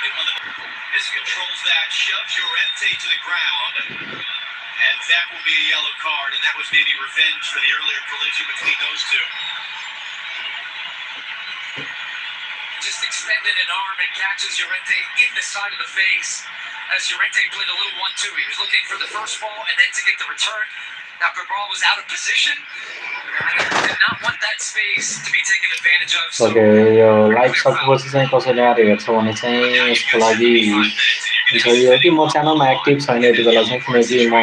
Miscontrols that, shoves Llorente to the ground, and that will be a yellow card, and that was maybe revenge for the earlier collision between those two. Just extended an arm and catches Llorente in the side of the face. As Llorente played a little 1-2, he was looking for the first ball and then to get the return. Now Cabral was out of position. Did not want that space to be taken advantage of. So Okay, yo live सकेपछि चाहिँ कसैले आएर हेर्छ भने चाहिँ यसको लागि यो कि म च्यानलमा एक्टिभ छैन यति बेला चाहिँ किनकि म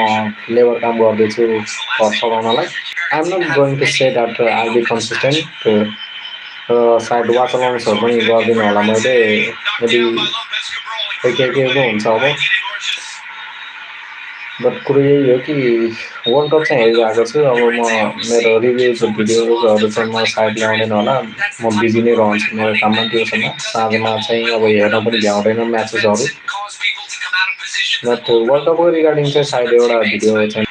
लेबर काम गर्दैछु घर चलाउनलाई I'm not going to say that I be consistent सायद वाचलङ्सहरू पनि गरिदिनु होला मैले यदि के पो हुन्छ अब बट कुरो यही हो कि वर्ल्ड कप चाहिँ हेरिरहेको छु अब म मेरो रिभ्युज भिडियोजहरू चाहिँ म सायद ल्याउँदैन होला म बिजी नै रहन्छु मेरो काममा ट्युसनमा साँझमा चाहिँ अब हेर्न पनि भ्याउँदैन म्याचेसहरू बट वर्ल्ड कपको रिगार्डिङ चाहिँ सायद एउटा भिडियो चाहिँ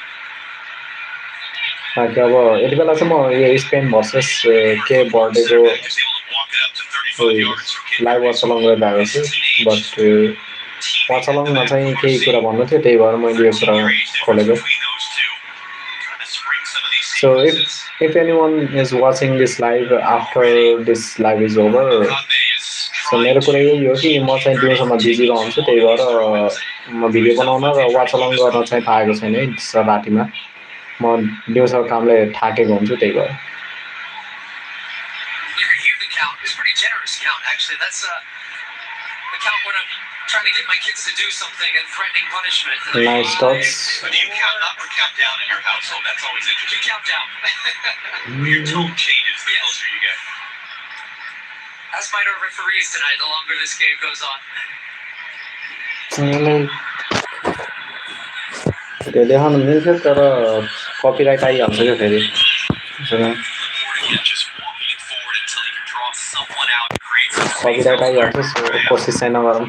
ताकि अब यति बेला चाहिँ म यो स्पेन भर्सेस के बर्डेको लाइभ वाचलङ गरिरहेको छु बट वाचलङमा चाहिँ केही कुरा भन्नु थियो त्यही भएर मैले यो कुरा खोलेको So if anyone is watching this live after this live is over, so मेरो कुरा यही हो कि म चाहिँ दिउँसोमा बिजी रहन्छु त्यही भएर म भिडियो बनाउन र वाचलङ गर्न चाहिँ पाएको छैन है रातिमा म दिउँसोको कामले थाकेको हुन्छु त्यही भएर trying to get my kids to do something and threatening punishment. Nice thoughts. Do you count up or count down in your household? That's always interesting. You count down. Your tone changes the closer you get. As might our referees tonight, the longer this game goes on. देखाउनु मिल्छ तर copyright आइहाल्छ क्या फेरि copyright आइहाल्छ कोसिस चाहिँ नगरौँ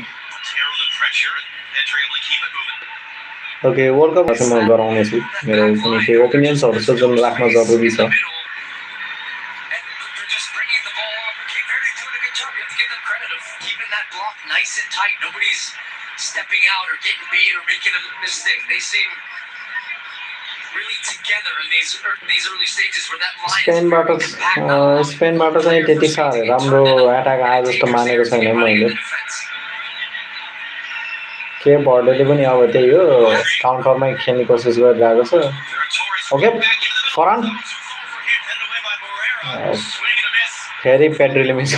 ओके वर्ल्ड कप चाहिँ म गराउनेछु मेरो पनि केही ओपिनियन्सहरू छ जुन राख्न जरुरी छ स्पेनबाट चाहिँ त्यति साह्रो राम्रो एटाक आयो जस्तो मानेको छैन मैले के बर्डेले पनि अब त्यही हो काउन्टरमै खेल्ने कोसिस गरिरहेको छ ओके फरान फेरि पेड्रीले मिस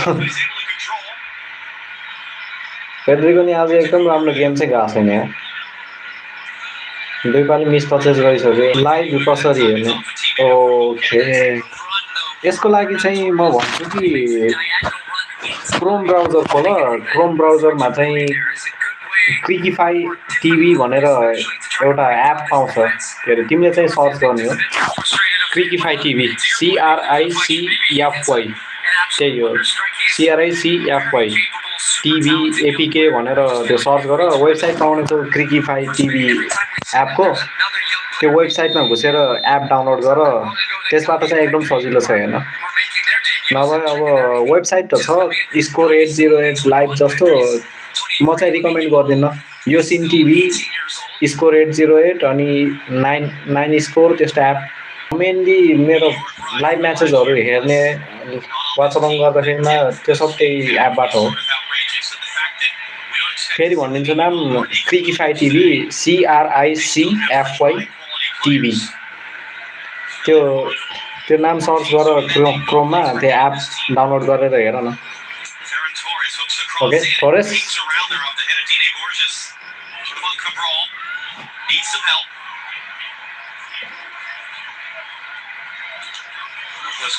पेड्रीको नि आज एकदम राम्रो गेम चाहिँ गएको छैन यहाँ दुई पालि मिस पर्चेस गरिसक्यो लाइभ कसरी हेर्ने ओके यसको लागि चाहिँ म भन्छु कि क्रोम ब्राउजर खोल क्रोम ब्राउजरमा चाहिँ क्रिकिफाई टिभी भनेर एउटा एप पाउँछ के अरे तिमीले चाहिँ सर्च गर्ने हो क्रिकिफाई टिभी CRICFY त्यही हो CRICFY टिभी एपिके भनेर त्यो सर्च गर वेबसाइट पाउनेछौ क्रिकिफाई टिभी एपको त्यो वेबसाइटमा घुसेर एप डाउनलोड गर त्यसबाट चाहिँ एकदम सजिलो छ हेर्न नभए अब वेबसाइट त छ स्कोर 808 लाइभ जस्तो म चाहिँ रिकमेन्ड गर्दिनँ यो सिन टिभी स्कोर 808 अनि 9 स्कोर त्यस्तो एप मेनली मेरो लाइभ म्याचेसहरू हेर्ने वाचलङ गर्दाखेरिमा त्यो सब त्यही एपबाट हो फेरि भनिदिन्छु नाम क्रिकिफाई टिभी CRICFY टिभी त्यो नाम सर्च गर क्रोममा त्यो एप डाउनलोड गरेर हेर न okay Torres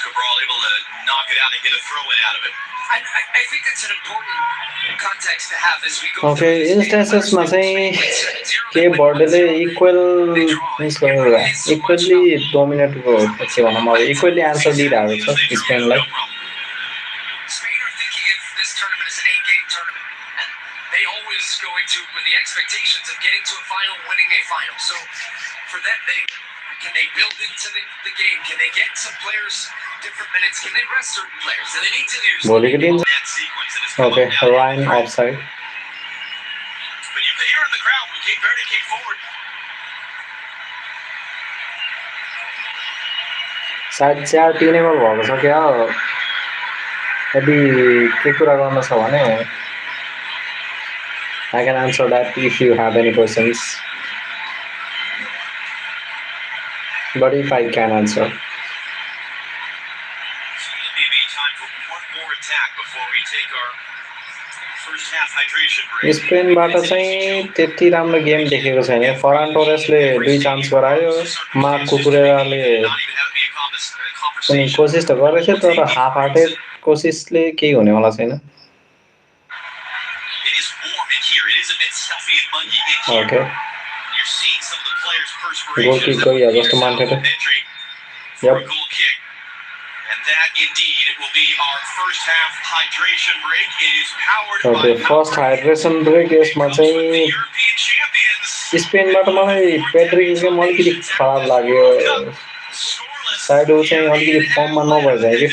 Cabral able to knock it out and get a throw in out of it. I think it's an important context to have as we go. Okay, instances ma चाहिँ के बर्डेले equally dominate को के भनौँ अब equally answer दिइरहेको छ स्पेनलाई Spain are thinking if this tournament is an 8-game tournament, and they always go into with the expectations of getting to a final, winning a final. So for them, can they build into the game? Can they get some players different minutes? Can they rest certain players? Do they need to do okay, Ryan offside. came forward. सायद 4-3 गोल भएको छ क्या यदि के कुरा गर्न छ भने I can answer that if you have any questions. But if I can answer. Maybe time for one more attack before we take our first half hydration break. स्पेनबाट चाहिँ त्यति राम्रो गेम देखेको छैन फरान टोरेसले 2 चान्स गरायो मार्क कुकुरेराले पनि कोसिस त गरेछ तर हाफ हार्टेड कोसिसले केही हुनेवाला छैन ओके गोल किक गयो जस्तो मान्थे त yup And that indeed will be our first half hydration break. It is powered by first hydration break यसमा चाहिँ स्पेनबाट मलाई पेड्रीको गेम अलिकति खराब लाग्यो सायद ऊ चाहिँ अलिकति फर्ममा नभए चाहिँ के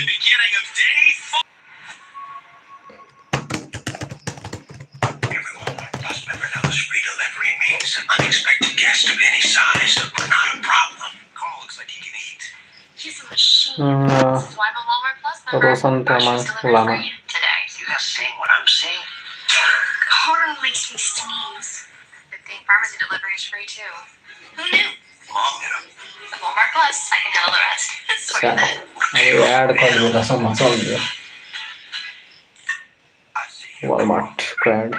unexpected guest of any size, not a problem. Carl looks like he can eat. He's a machine. So I'm a Walmart Plus member. She's delivering for you today. You guys seeing what I'm seeing? Carl makes me sneeze. Good thing pharmacy delivery is free too. Who knew? Mom knew. With Walmart Plus, I can handle the rest. It's worth it. Walmart grand.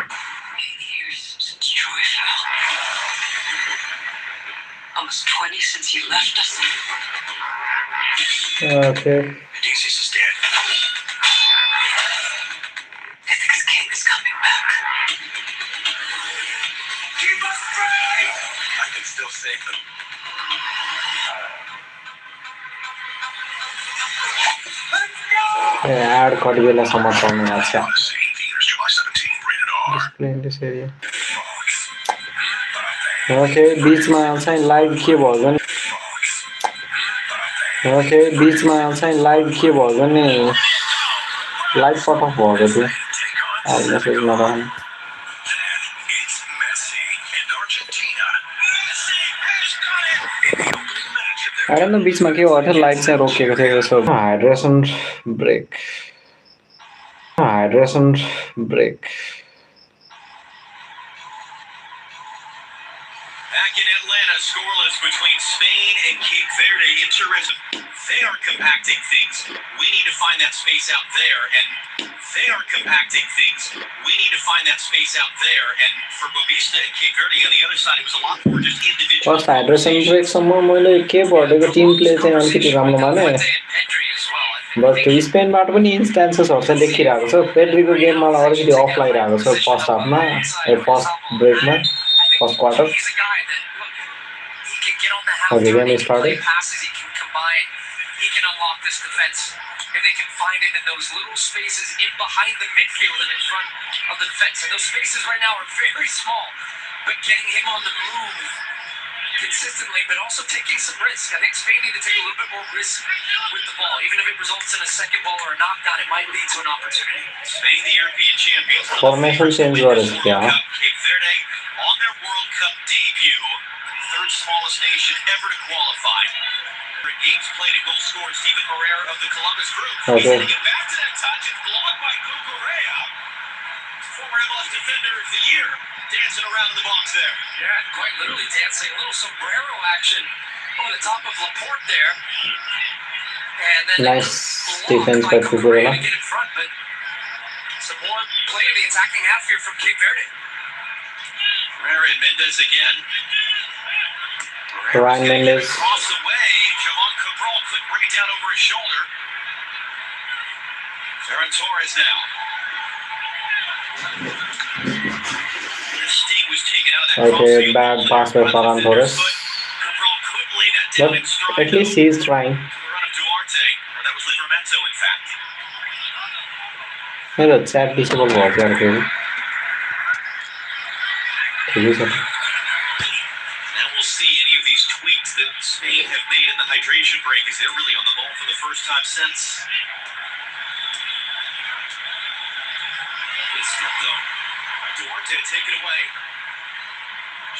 Almost 20 since you left us. Okay. Odysseus is dead. Ithaca's king is coming back. He must pray! I can still save them. Let's go! Add कति बेलासम्म चल्ने भएको छ Theaters July 17, rated R. Display in this area okay बीचमा चाहिँ live के भयो भने ओके बीचमा चाहिँ लाइभ के भयो भने लाइभ कट अफ भएको थियो अब मेसेज नरहनु आएन बीचमा के भयो थियो लाइभ चाहिँ रोकिएको थियो यसो hydration break Back in Atlanta, scoreless between Spain and Cape Verde. Interesting. They are compacting things. We need to find that space out there. And they are compacting things. We need to find that space out there. And for Bobista and Cape Verde on the other side, it was a lot more just individual. First hydration ब्रेकसम्म मैले के भर्डेको Tim play चाहिँ अलिकति राम्रो माने but स्पेनबाट पनि इन्स्टान्सेसहरू चाहिँ देखिरहेको छ पेड्रीको गेम मलाई अलिकति अफ लागिरहेको छ फर्स्ट हाफमा फर्स्ट ब्रेकमा first quarter Okay, then he started. He can unlock this defense if they can find him in those little spaces in behind the midfield and in front of the defense. And those spaces right now are very small, but getting him on the move consistently, but also taking some risk. I think Spain need to take a little bit more risk with the ball. Even if it results in a second ball or a knockdown, it might lead to an opportunity. Spain, the European champions. Formation change Cape Verde on their World Cup debut. Third smallest nation ever to qualify. Games played and goals scored. Steven Moreira of the Columbus Group. Okay. He's get back to that touch. It's blocked by Cucurella. Former MLS Defender of the Year. Dancing around in the box there. Yeah, quite literally dancing. A little sombrero action over the top of Laporte there. And then nice defense by Cucurella. Get in front, but some more play in the attacking half here from Cape Verde. Herrera and Mendez again. Ryan Mendes. Across the way, Javon Cabral couldn't bring it down over his shoulder. Ferran Torres now. Sting was taken out of that Okay, bad pass by Ferran Torres. Cabral couldn't lay that down in stride. But at least he is trying. The run of Duarte, or that was Livramento in fact. मेरो chat disable भयो क्या फेरि ठिकै छ And we'll see any of these tweaks that Spain have made in the hydration break as they're really on the ball for the first time since. Good step though. Duarte to take it away.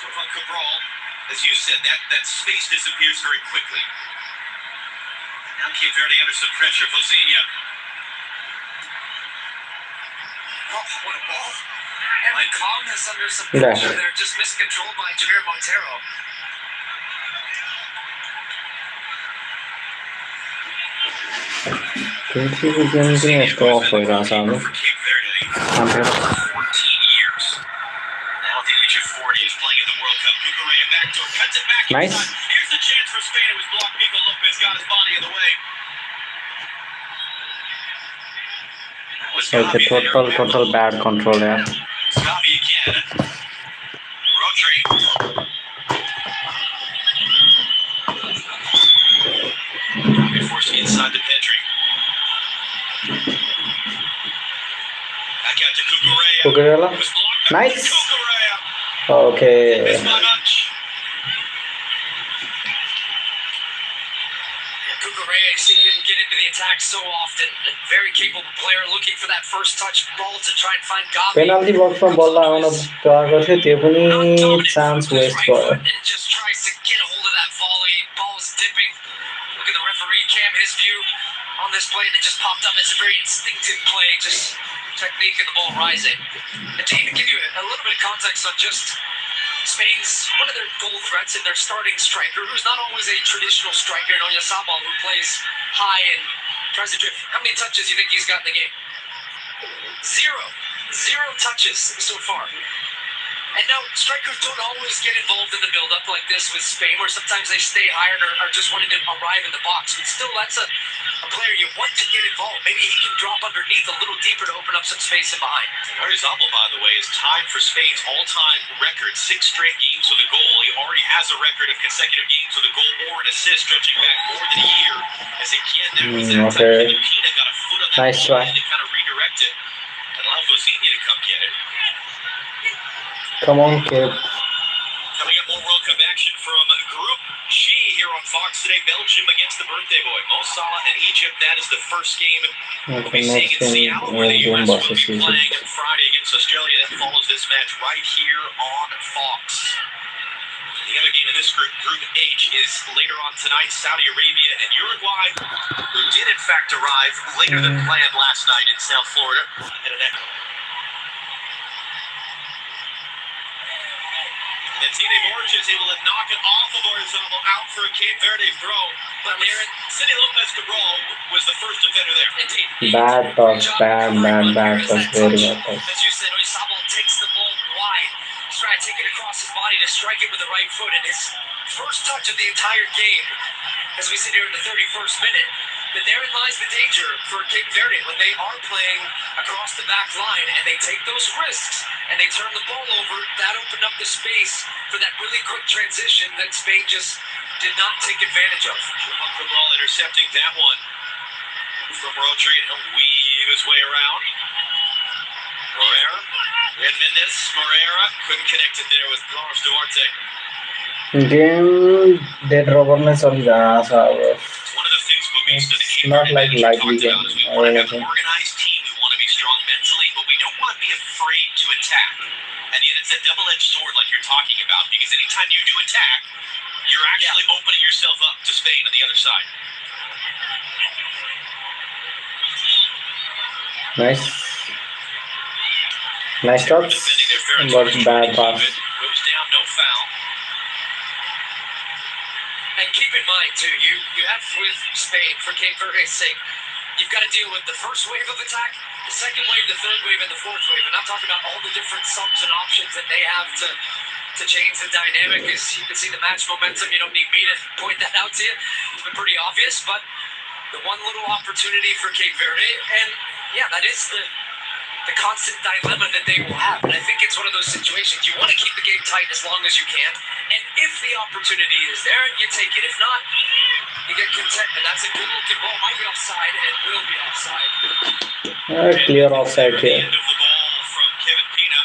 Cabral, as you said, that space disappears very quickly. Now Cape Verde under some pressure. Vozinha. Oh, what a ball. And the calmness under some pressure there, just miscontrolled by Javier Montero. Stop भइरहेछ अब 14 years. Now at the age of 40, he's playing in the World Cup. Cucurella backdoor cuts it back. Nice. Here's the chance for Spain. It was blocked. Nico Lopez got his body in the way. Okay, total bad control there. Gavi again. Rodri. Gavi forcing inside to Pedri. Back out to Cucurella. Cucurella. Nice. Okay. Cucurella, you've seen him get into the attack so often. Very capable player looking for that first touch ball to try and find Gavi. Penalty box from ball आउन गएको थियो त्यो पनि chance waste भयो. And just tries to get a hold of that volley. Ball is dipping. Look at the referee cam, his view on this play, and it just popped up. It's a very instinctive play, just technique of the ball rising. And to even give you a little bit of context on just Spain's one of their goal threats and their starting striker, who's not always a traditional striker, Oyarzabal, who plays high and tries to drift. How many touches do you think he's got in the game? Zero touches so far. And now strikers don't always get involved in the build-up like this with Spain, where sometimes they stay higher or are just wanting to arrive in the box. But still, that's a player you want to get involved. Maybe he can drop underneath a little deeper to open up some space in behind. Oyarzabal, by the way, is tied for Spain's all-time record, 6 straight games with a goal. He already has a record of consecutive games with a goal or an assist, stretching back more than a year. As again, there was that time Pina got a foot on that Nice ball try. to kind of redirect it and allow Vozinha to come get it. Come on, kid. Coming up, more World Cup action from Group G here on Fox today. Belgium against the birthday boy, Mo Salah and Egypt. That is the first game we'll be seeing in Seattle, where the U.S. will be playing Friday against Australia. That follows this match right here on Fox. The other game in this group, Group H, is later on tonight. Saudi Arabia and Uruguay, who did in fact arrive later than planned last night in South Florida. And Tine Borges able to knock it off of Oyarzabal out for a Cape Verde throw. But City Lopez Cabral was the first defender there. Indeed. Bad toss, bad toss, very bad toss. As you said, Oyarzabal takes the ball wide. He's trying to take it across his body to strike it with the right foot. And his first touch of the entire game, as we sit here in the 31st minute. But therein lies the danger for Cape Verde when they are playing across the back line and they take those risks and they turn the ball over. That opened up the space for that really quick transition that Spain just did not take advantage of. Cabral intercepting that one from Rodri, and he'll weave his way around. Moreira, and Mendes, Moreira couldn't connect it there with Carlos Duarte. Game dead robberness चलिरहेछ अब. It's not like lightly game or anything. Organized team, we want to be strong mentally, but we don't want to be afraid to attack. And yet it's a double-edged sword like you're talking about, because anytime you do attack, you're actually opening yourself up to Spain on the other side. Nice touch, but bad pass. Goes down, no foul. And keep in mind, too, you have with Spain, for Cape Verde's sake, you've got to deal with the first wave of attack, the second wave, the third wave, and the fourth wave. And I'm talking about all the different subs and options that they have to change the dynamic. As you can see, the match momentum, you don't need me to point that out to you. It's been pretty obvious, but the one little opportunity for Cape Verde, and yeah, that is the constant dilemma that they will have. And I think it's one of those situations you want to keep the game tight as long as you can. And if the opportunity is there, you take it. If not, you get content. And that's a good looking ball. Might be offside and will be offside. Clear offside here. End of the ball from Kevin Pina.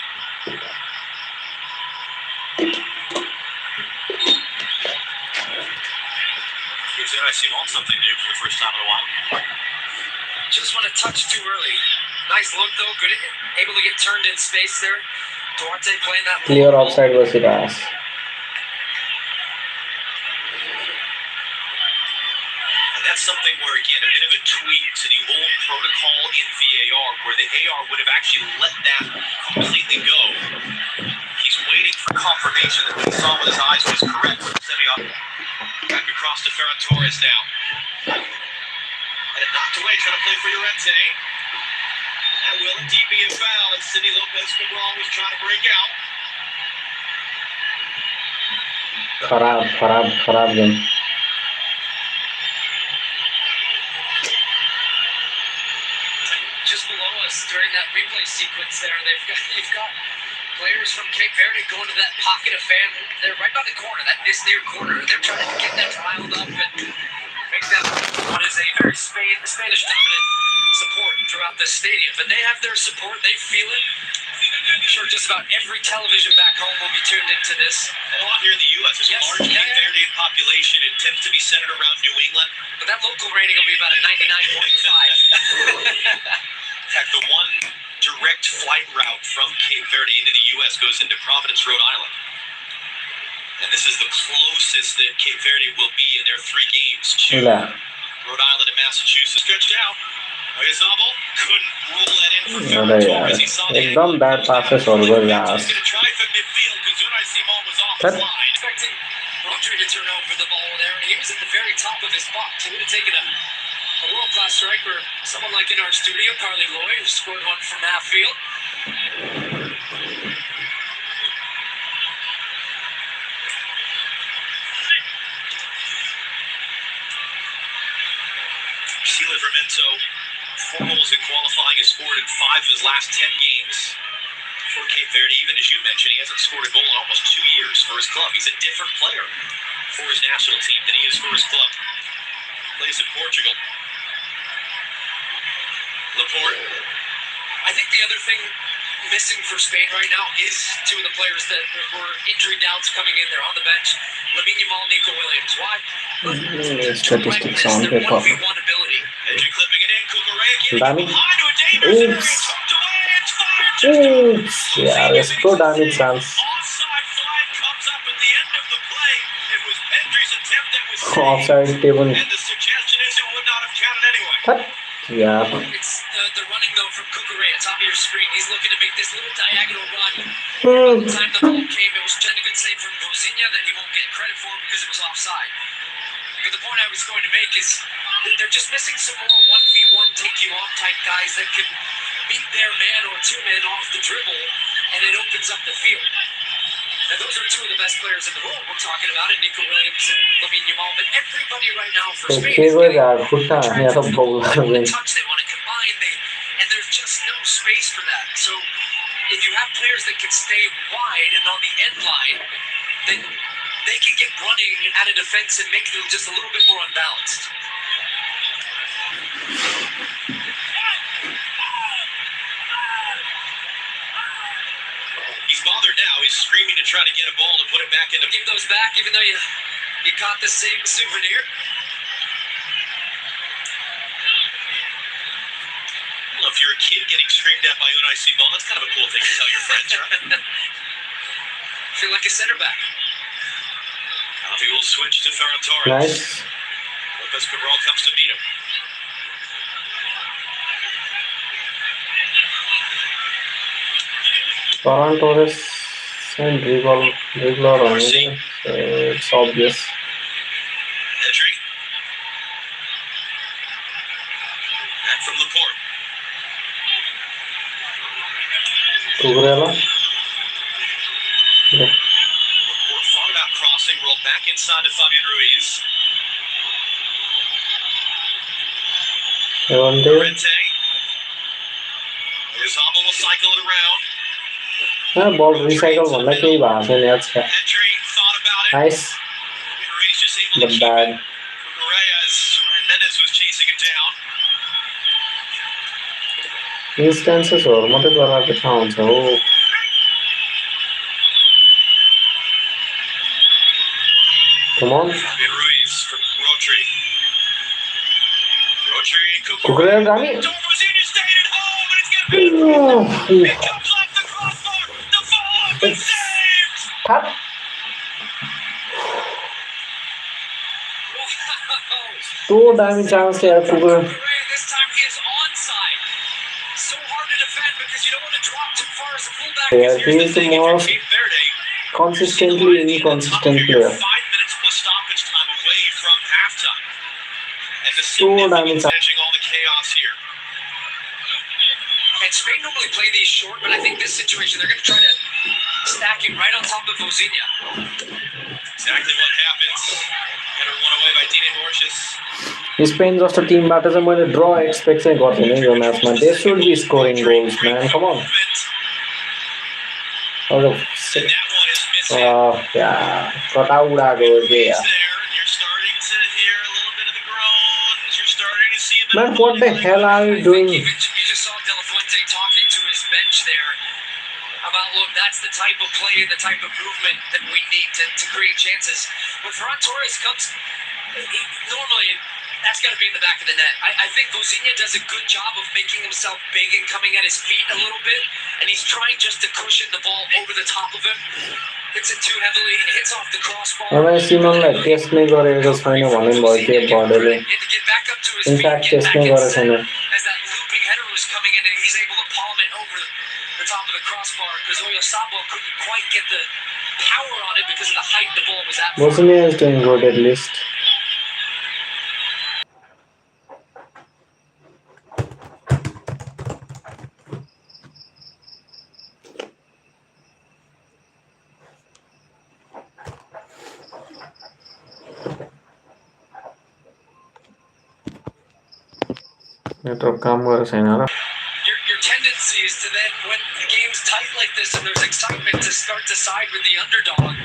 Gives Simon something new for the first time in a while. Just want to touch too early. Nice look though, good, able to get turned in space there. Duarte playing that Clear offside was it ass. that's something where, again, a bit of a tweak to the old protocol in VAR, where the AR would have actually let that completely go. He's waiting for confirmation that what he saw with his eyes was correct. Back across to Ferran Torres now. And it knocked away, trying to play for Llorente. That will indeed be a foul, and Sidney Lopez Cabral was trying to break out. खराब game. Just below us during that replay sequence there, you've got players from Cape Verde going to that pocket of fan. They're right by the corner, that this near corner. They're trying to get that riled up and make that what is a very Spanish dominant support throughout the stadium. But they have their support, they feel it. I'm sure just about every television back home will be tuned into this. A lot here in the U.S. There's a large Cape Verdean population. It tends to be centered around New England. But that local rating will be about a 99.5. In fact, the one direct flight route from Cape Verde into the U.S. goes into Providence, Rhode Island. And this is the closest that Cape Verde will be in their 3 games to Rhode Island and Massachusetts. Stretched out. Oyarzabal couldn't roll that in for Ferran Torres. He saw the एकदम bad passes all over यार. He's going to try from midfield because Unai Simon was off his line. Expecting Rodri to turn over the ball there, and he was at the very top of his box. He would have taken a world-class striker, someone like in our studio, Carly Lloyd, who scored one from half field. Sheila Vermento, 4 goals in qualifying, has scored in 5 of his last 10 games for Cape Verde. Even as you mentioned, he hasn't scored a goal in almost 2 years for his club. He's a different player for his national team than he is for his club. Plays in Portugal. Laporte. I think the other thing missing for Spain right now is 2 of the players that were injury doubts coming in. They're on the bench. Lamine Yamal, Nico Williams. Why? Statistics on paper. Ability. Edgy clipping it in. Cucurella Damn it. behind to a David. Oops. Tucked away. It's fired. Just away. Yeah, it's so damage chance. Offside flag comes up at the end of the play. It was Pedri's attempt that was saved. Offside table. And the suggestion is it would not have counted anyway. Yeah. It's the running though from Cucurella, top of your screen. He's looking to make this little diagonal run. By the time the ball came, it was a good save from Bozinha that he won't get credit for because it was offside. But the point I was going to make is they're just missing some more 1v1 take you on type guys that can beat their man or 2 men off the dribble, and it opens up the field. And those are 2 of the best players in the world we're talking about, and Nico Williams and Lamine Yamal. But everybody right now for Spain is getting touch. They want to combine, and there's just no space for that. So if you have players that can stay wide and on the end line, then they can get running at a defense and make them just a little bit more unbalanced. He's bothered now. He's screaming to try to get a ball to put it back into. Give those back, even though you caught the same souvenir. Well, if you're a kid getting screamed at by Unai Simon, that's kind of a cool thing to tell your friends, right? Feel like a center back. Alfie will switch to Ferran Torres. Nice. Lopez Cabral comes to meet him. Ferran Torres and dribbler only. It's obvious. Pedri. Back from Laporte. Cucurella. Yeah. Laporte thought about crossing, rolled back inside to Fabian Ruiz. Verde. Llorente. Oyarzabal will cycle it around. Ball recycle भन्दा केही भएको छैन यार. Pedri thought about it. Nice. Ruiz just able to Not keep bad. it. Cucurella as Mendes was chasing it down. Instances मात्रै गराएको थाहा हुन्छ हो. Come on. Fabian Ruiz from Rodri. Rodri and Cucurella Dami. Bozinha stayed at home, but it's going to be. It comes off the crossbar. The follow-up is saved. Cut. तो दामी chance यार पुग्यो This time he is onside. So hard to defend because you don't want to drop too far as a fullback. Yeah, Because here's he is the the thing, if you're most Cape Verde, consistently inconsistent you're player. 5 minutes plus stoppage time away from halftime. And the So damn significance managing all the chaos here. And Spain normally play these short, but I think this situation they're going to try to stack him right on top of Vozinha. Exactly what happens. Header won away by Dine Borges. Spain जस्तो टिमबाट चाहिँ मैले ड्र expect चाहिँ गर्दिनँ यो म्याचमा they should be scoring goals man come अन कता उडाको के यार Man, what the hell are you doing? You just saw De La Fuente talking to his bench there about, look, that's the type of play and the type of movement that we need to create chances. When Ferran Torres comes, normally that's got to be in the back of the net. I think Vozinha does a good job of making himself big and coming at his feet a little bit, and he's trying just to cushion the ball over the top of him. Hits it too heavily, hits off the crossbar. अब सिमनलाई test नै गरेको छैन भन्नु भयो के बर्डले in fact test नै गरेको छैन As that looping header was coming in, and he's able to palm it over the top of the crossbar because Oyarzabal couldn't quite get the power on it because of the height the ball was at. Vozinha is doing good at least. Network काम गरेको छैन र Your tendency is to then, when the game's tight like this and there's excitement, to start to side with the underdog.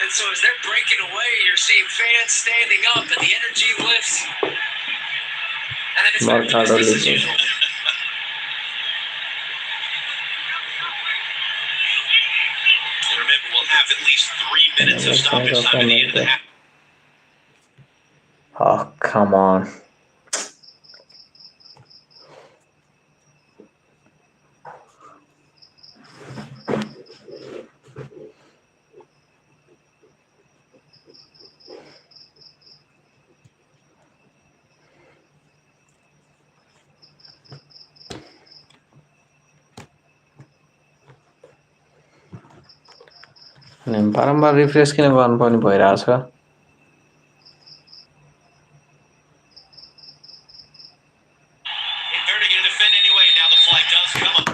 And so as they're breaking away, you're seeing fans standing up and the energy lifts. And then it's business as usual. And remember, we'll have at least 3 minutes of stoppage time at the end of the half. Oh, come on. बारम्बार refresh किन गर्नुपर्ने भइरहेछ Verde going to defend anyway. Now the flag does come up.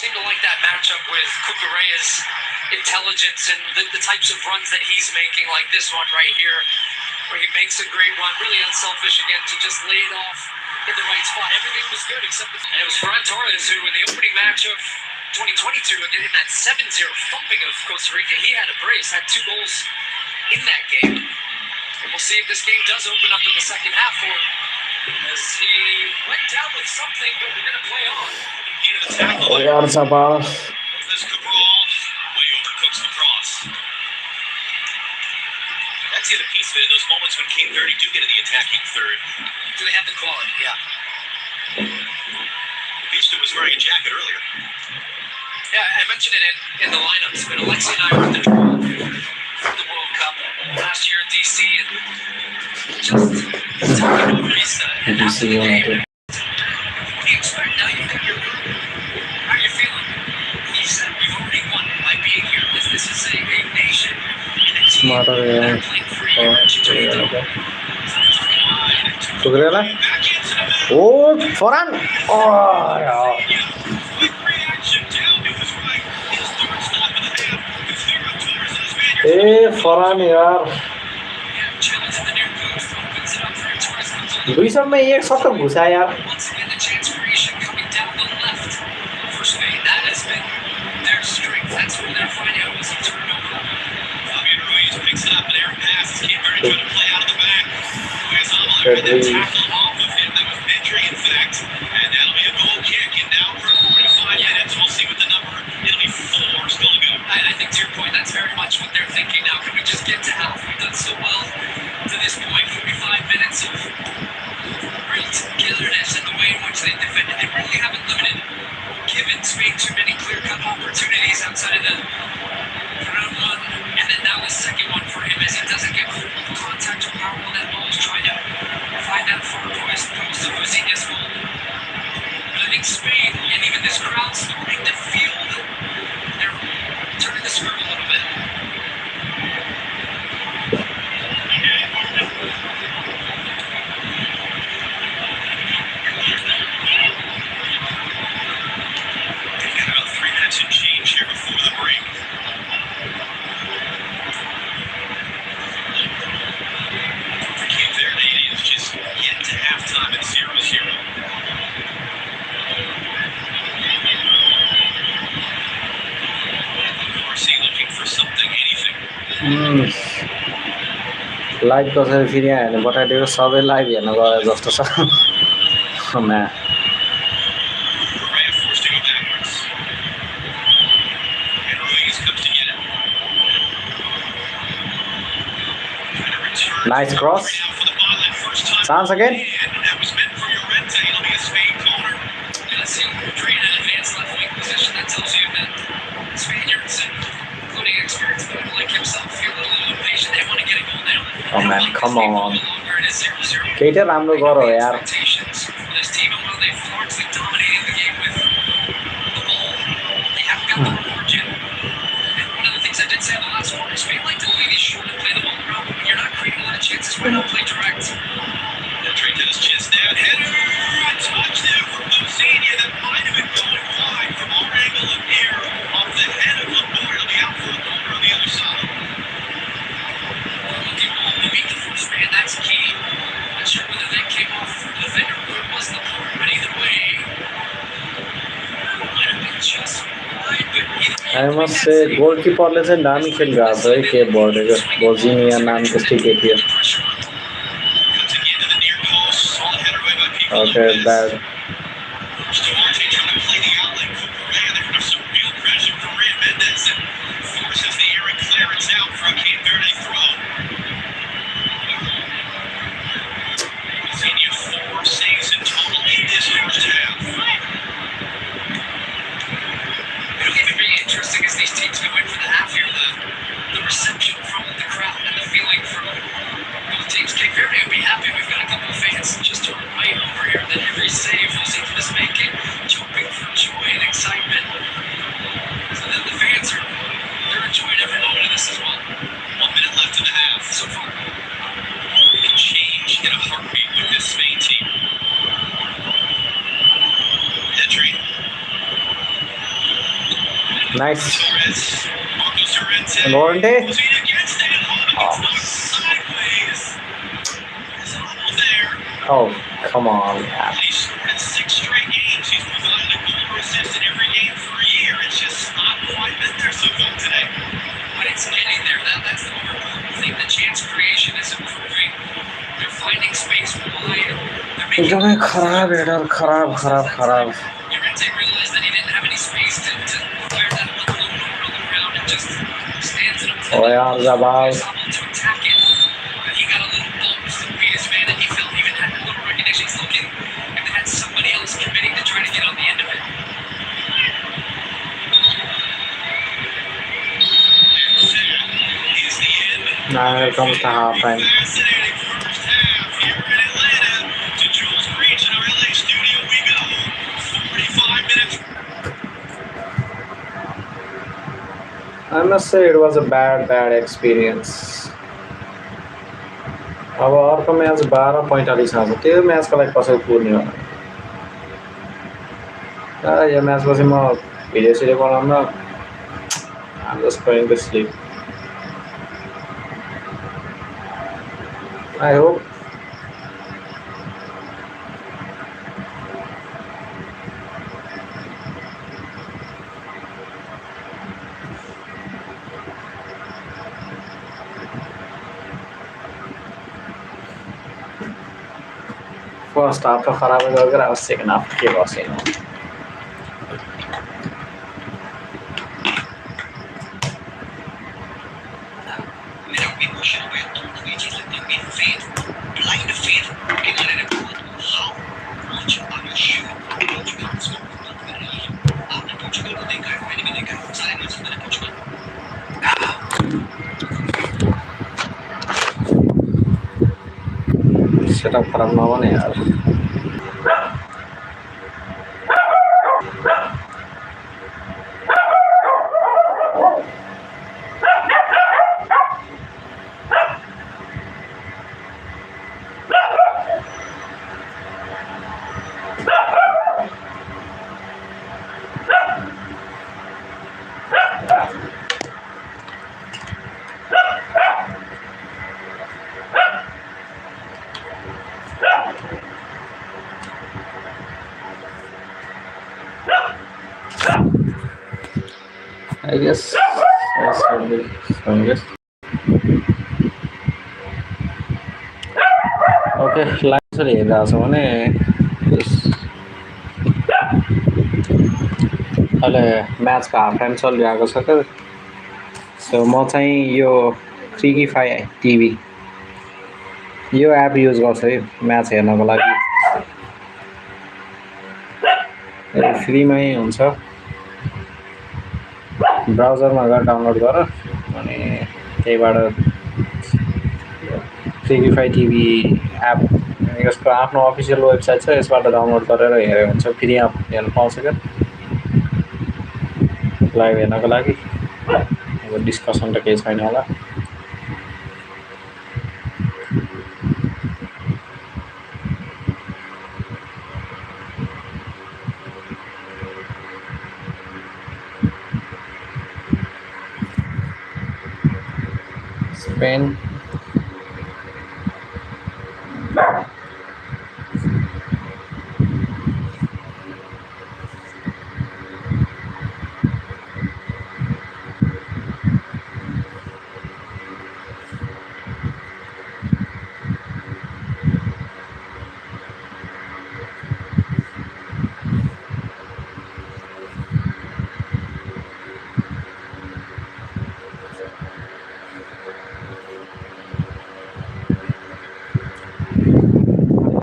Seem to like that matchup with Cucurella's intelligence and the types of runs that he's making, like this one right here, where he makes a great run, really unselfish again to just lay it off in the right spot. Everything was good except and it was Ferran Torres who, in the opening match of 2022, again in that 7-0 thumping of Costa Rica, he had a brace, had 2 goals in that game. And we'll see if this game does open up in the second half for him, as he went down with something, but we're going to play on. Into the tackle. Oyarzabal This Cabral way overcooks the cross. That's the other piece of it, in those moments when Cape Verde do get to the attacking third. Do they have the quality? Yeah. Vista was wearing a jacket earlier. Yeah, I mentioned it in the lineups, but Alexi and I were at the draw for the World Cup last year at DC, and just talking about Vista and after the game. What do you expect now? You've got your group. How are you feeling? He said we've already won by being here. This is a nation and a team that are playing free here in Chicharito. Cucurella oh Ferran oh yeah. Ferran यार 2 सबमा एक shut घुसा यार I think to your point, that's very much what they're thinking now. Can we just get to half? We've done so well to this point. 45 minutes of real togetherness in the way in which they defended. They really haven't given Spain too many clear-cut live कसरी फेरि यहाँ हेर्नु पठाइदिएको सबै live हेर्न गयो जस्तो छ म्या Nice cross. Chance again. Oh man, come on. केटा राम्रो गर यार. Why not play direct? Entering to this chest down header. A touch there from Lucinia that might have been going wide from our angle of here. Off the head of Lamore. It'll be out for a corner on the other side. To beat the first man, that's key. Not sure whether that came off the defender or it was Lamore, but either way, might have been just wide, but I must say गोलकीपरले चाहिँ दामी खेल गएको छ है के बर्डेको बोजिनिया नामको stick थियो. Okay, bad. Verde would be happy. We've got a couple of fans just to right over here that every save was equal to making, jumping for joy and excitement. So then the fans they're enjoying every moment of this as well. 1 minute left in the half so far. It can change in a heartbeat with this Spain team. Entry. Nice. Verde. Oh, come on. Yeah. He's scored in 6 straight games. He's provided a goal or assist in every game for a year. It's just not quite been there so far today. But it's getting there. That's the more important thing. The chance creation is improving. They're finding space wide. एकदमै खराब header खराब. Llorente realized that he didn't have any space to clear that little over on the ground and just stands in a place. Oh yeah, Zabal. To attack it. But he got a little bump to beat his man and he felt even had a little recognition. He's looking and had somebody else committing to try to get on the end of it. Is the end. Now here comes the half time. Fascinating first half here in Atlanta. To Jules Breach in our LA studio we go. 45 minutes. I must say it was a bad experience. अब अर्को match 12:45 छ त्यो म्याचको लागि कसरी पुर्ने हो यो match पछि म video सिडियो बनाउन I'm just going to sleep. I hope first half खराब गरेर अब सेकेन्ड हाफ के बसेन सेटअप खराब नबने यार I guess that's लाइभ हेरिरहेको छ भने अहिले म्याचको हाफ टाइम चलिरहेको छ क्या। सो म चाहिँ यो क्रिकीफाई टिभी यो एप युज गर्छु है म्याच हेर्नको लागि। फ्रीमै हुन्छ, ब्राउजरमा गएर डाउनलोड गर अनि त्यहीबाट क्रिकीफाई टिभी एप यसको आफ्नो अफिसियल वेबसाइट छ, यसबाट डाउनलोड गरेर हेरेको हुन्छ। फ्री एप हेर्न पाउँछ क्या लाइभ हेर्नको लागि। अब डिस्कसन त केही छैन होला। स्पेन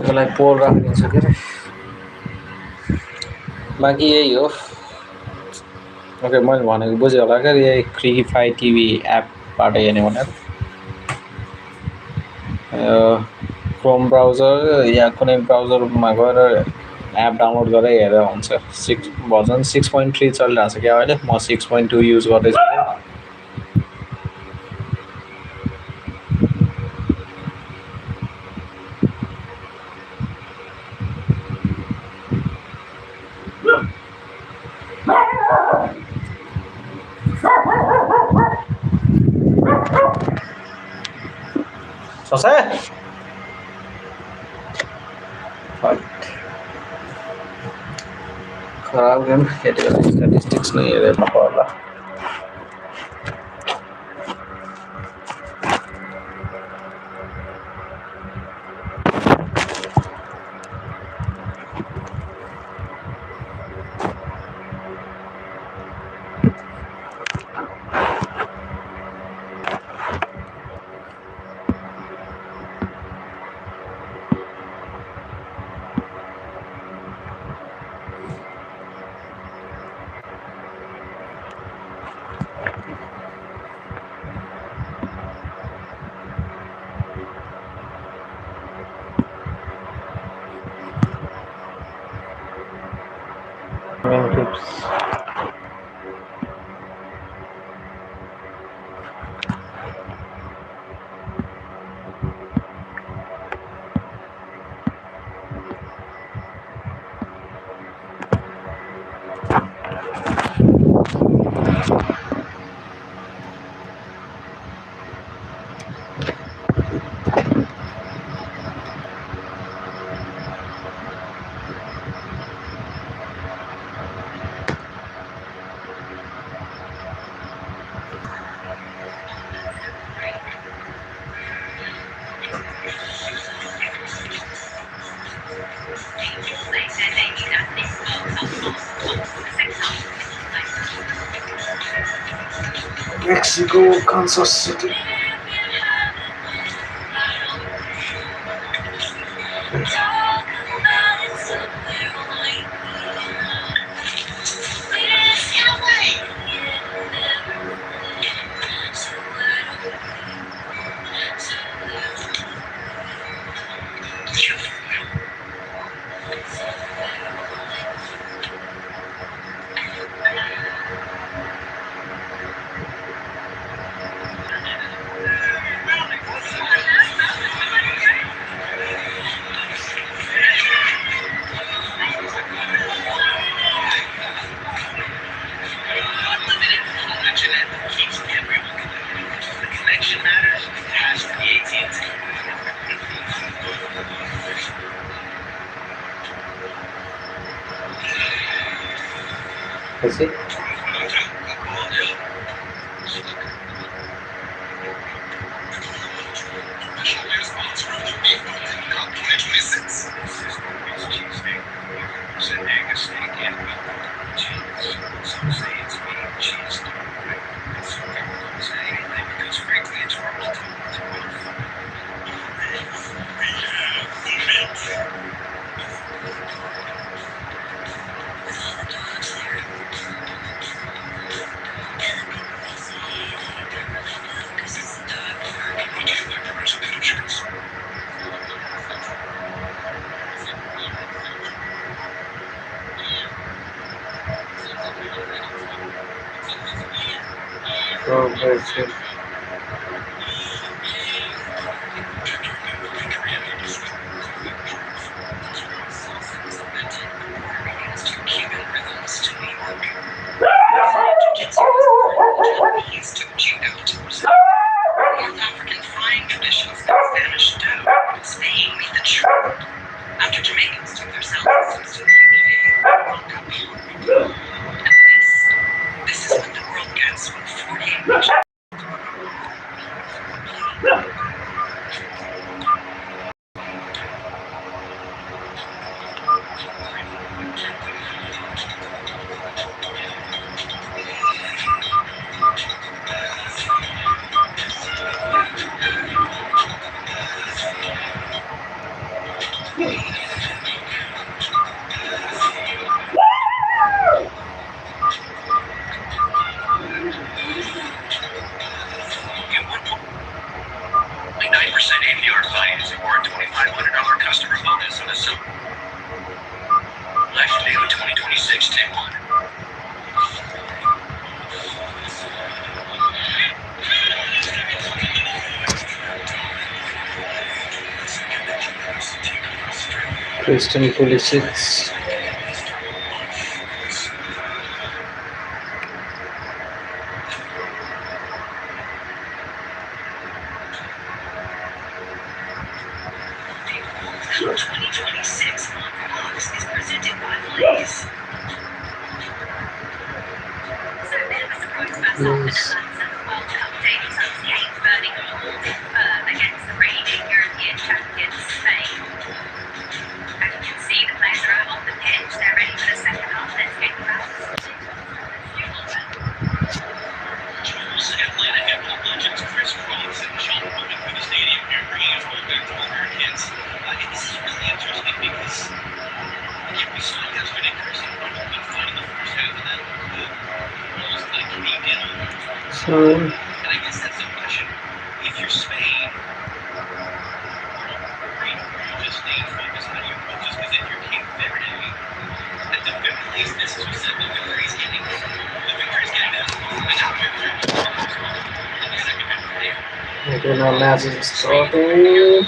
त्यसलाई पोल राखिदिन्छु के अरे। बाँकी यही हो। ओके, मैले भनेको बुझ्यो होला क्या, यही क्रिकीफाई टिभी एपबाट हेर्ने भनेर। क्रोम ब्राउजर या कुनै ब्राउजरमा गएर एप डाउनलोड गरेर हेरेर हुन्छ। भर्जन 6.3 चलिरहेको छ क्या अहिले। म 6.2 युज गर्दैछु। ससे खराब गेम यति बेला स्ट्याटिस्टिक्स नै हेरेर पर्ला। Tips. Mexico, Kansas City. That's it. Progressive. After Jamaicans took their southwesters to the UK, World Cup. And this is what the world gets when 48 nations. APR finance or a $2,500 customer bonus on a silver. Life due 2026 10-1. Christian Pulisic. Yes. Against the reigning European champions, Spain. As you can see, the players are on the pitch. They're ready for the second half. Let's get back. Atlanta Apple legends Chris Cross and Sean Bowman for the stadium here, bringing us all back to Americans. This is really interesting because we saw yesterday Chris Cross fun in the first half, and then almost like caved in. And I guess that's the question. If you're Spain, or you just stay focused on your approaches, because if you're Cape Verde, at the very least, this is what said the victory's getting us. Okay, now match is starting.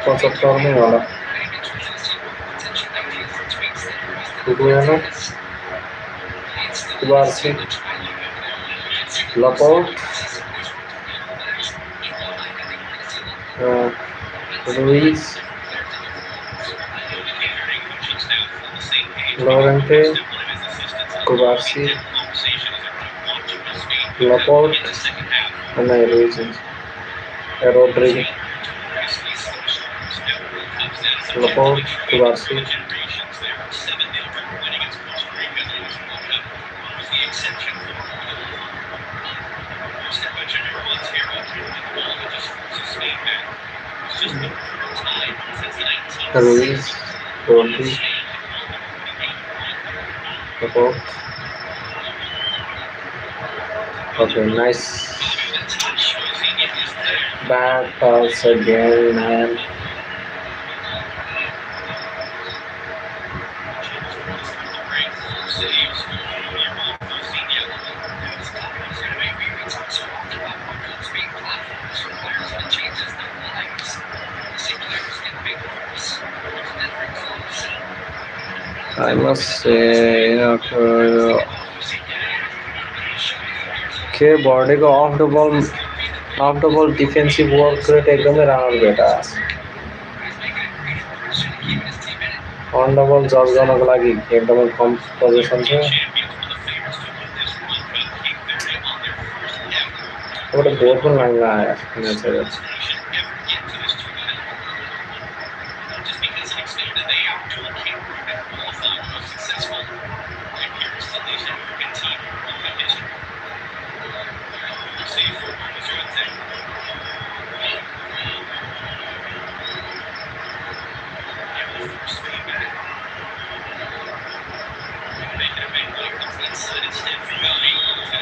कौन सा term नहीं वाला Kubarsi, Laporte, Ruiz, Lorente, Kubarsi, Laporte, and Ruiz, Rodrigo, Laporte, Kubarsi. Ruiz, Verde, Laporte. Okay, nice bad pass again, man. I must say, के बर्डेको of the बल defensive work rate एकदमै राम्रो भेटा on the बल जज गर्नको लागि एकदमै कम पोजिसन छ एउटा बोल पनि लाग्न आयो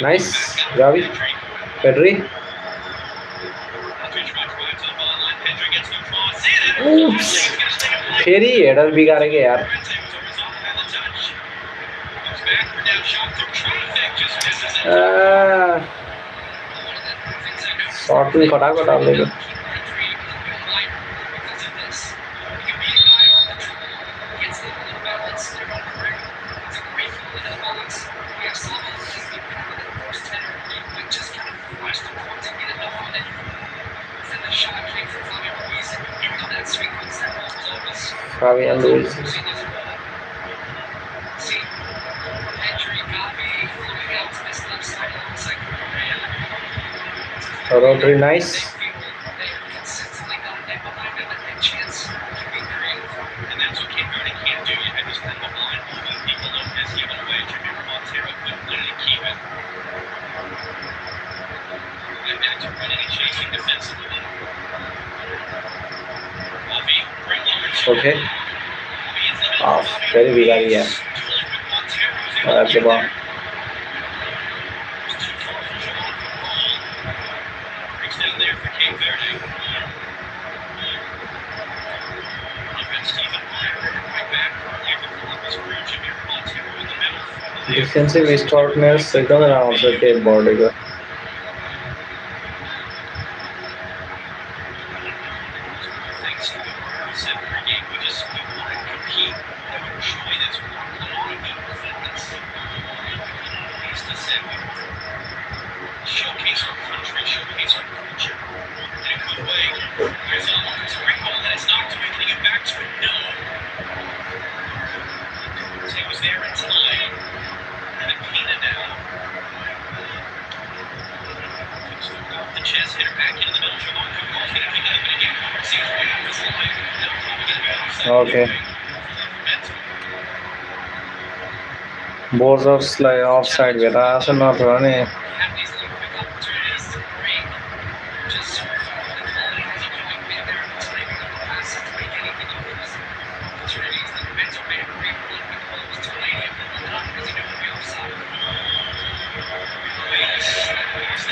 Nice, Gavi, Pedri. Oops, फेरि हेडर बिगारे के यार शॉट भी खटाखट डालेगा Fabian Luiz. Rodri, nice. Okay. Very big area. That's the ball. Defensive extraordinary एकदमै राम्रो छ के बर्डेको Okay. Borders offside भेटा छ नत्र भने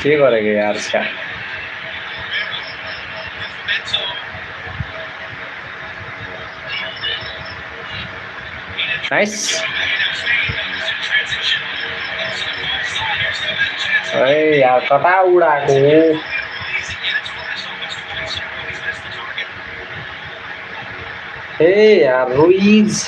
के गरेको यार छ्या Nice. Hey, यार कता उडाको Hey, यार Ruiz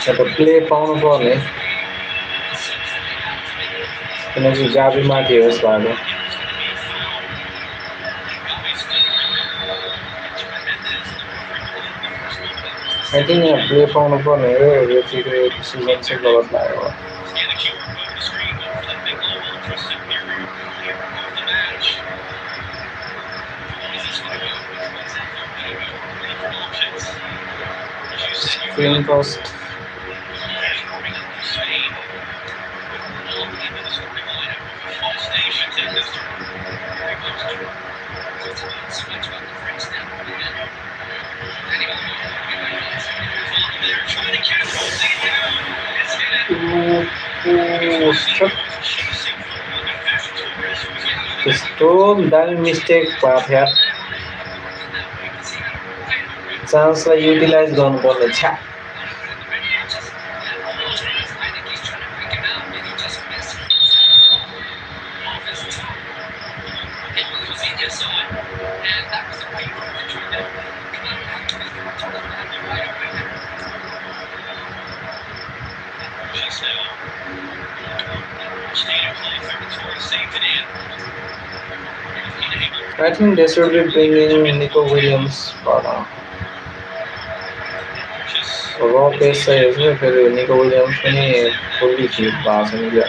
अब प्ले पाउनु पर्ने किनकि गाबीमा थियो यस भएको I think यहाँ प्ले पाउनु पर्ने हो यो सिजन चाहिँ गलत लाग्यो Screen post. त्यस्तो दामी मिस्टेक भएको थियो चान्सलाई युटिलाइज गर्नुपर्ने छ I think they should be bringing Nico Williams for now. Raw pace चाहिँ यसो फेरि Nico Williams पनि fully fit भएको छ नि क्या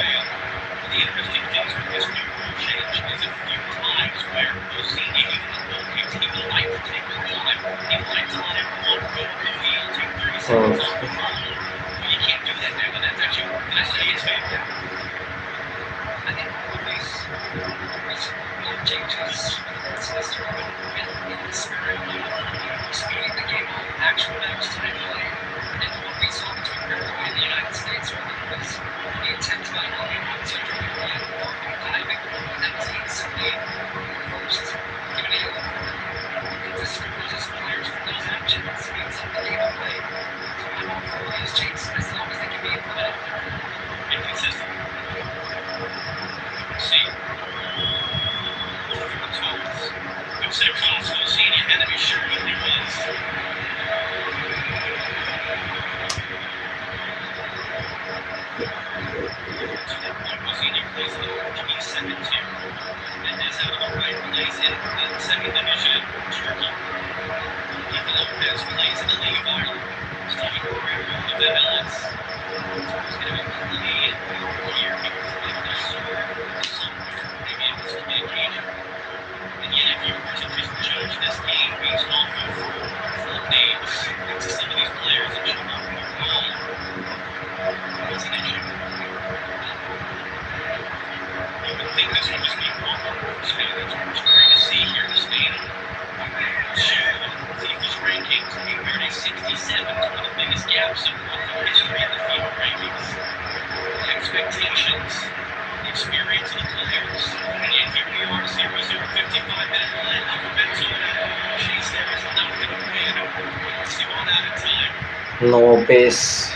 No pace.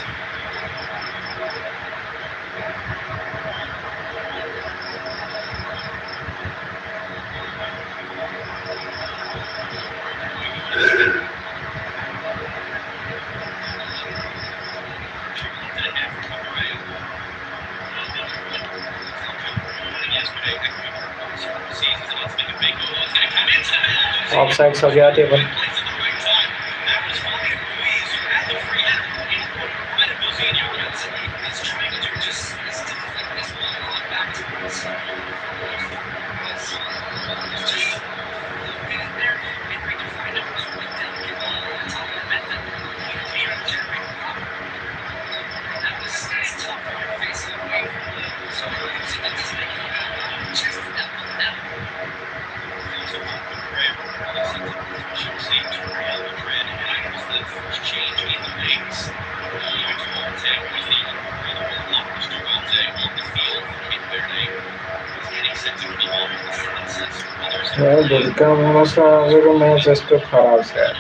Offside हो गया table Buscamos más esto para hacer.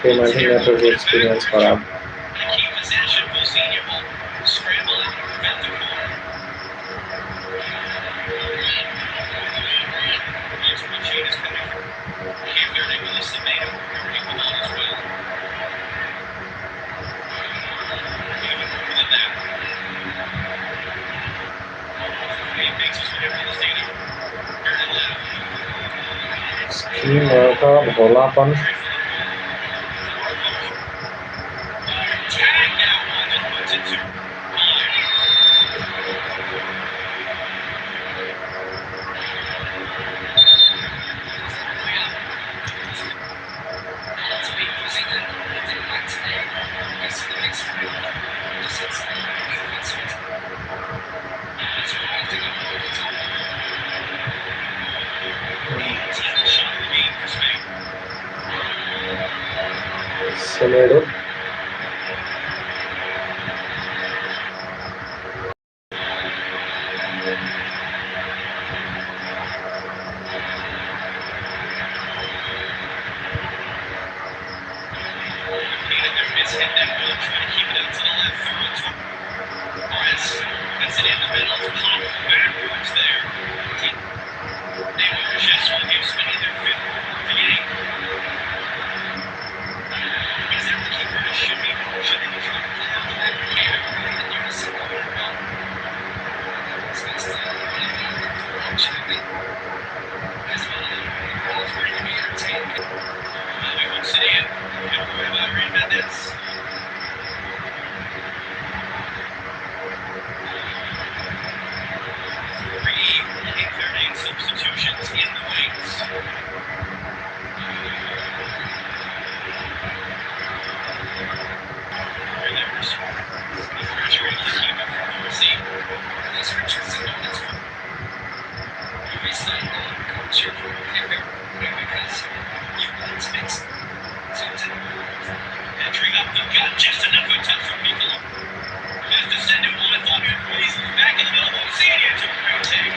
Que imagínate la experiencia para स्किमबाट भोलापन Semedo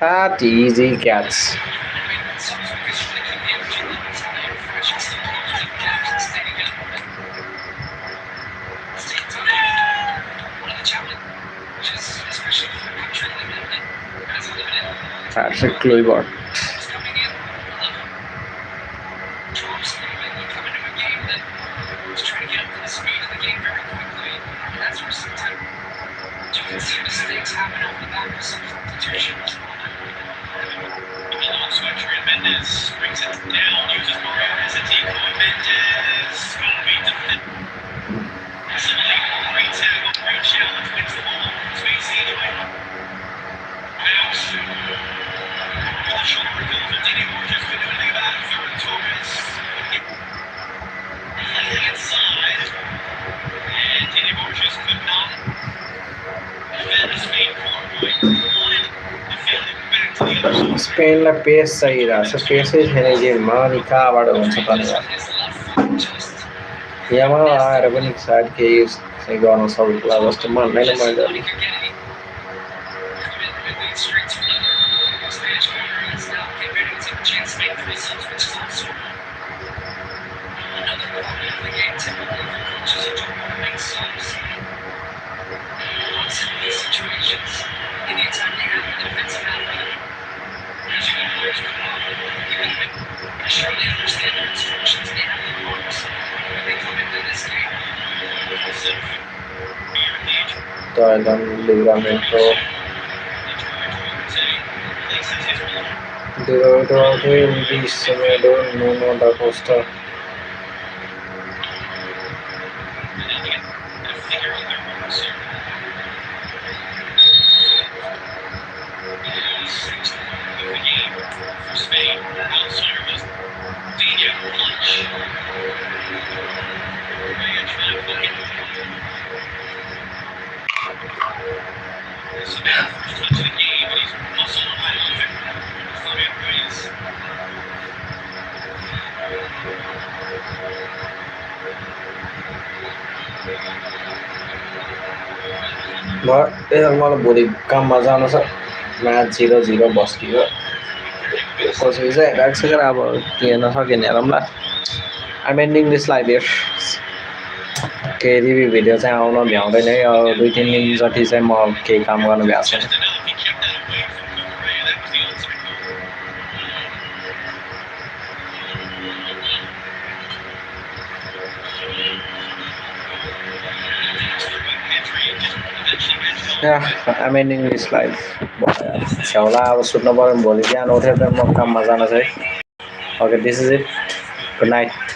That easy catch. Patrick Kluivert. स्पेनलाई पेस चाहिरहेको छ, पेसै छैन गेममा, अनि कहाँबाट हुन्छ धन्यवाद। यहाँ आएर पनि सायद केही चाहिँ गर्न सक्ला जस्तो मान्दैन मैले अलिक। Thailand, Livramento, Verde, Semedo, Nuno da Costa. मलाई भोलि काममा जानु छ, म्याच 0-0 बस्कियो, कसरी चाहिँ हेरेको छ अब हेर्न सकेन हेरौँला। आइम एन्डिङ दिस लाइभ हियर। केही रिभ्यू भिडियो चाहिँ आउन भ्याउँदैन है, अब 2-3 दिन जति चाहिँ म केही काम गर्नु भ्याएको छैन। I'm ending this live. छ्याउला अब सुत्नु पऱ्यो भने भोलि बिहान उठेर म काममा जान चाहिँ. Okay, this is it. Good night.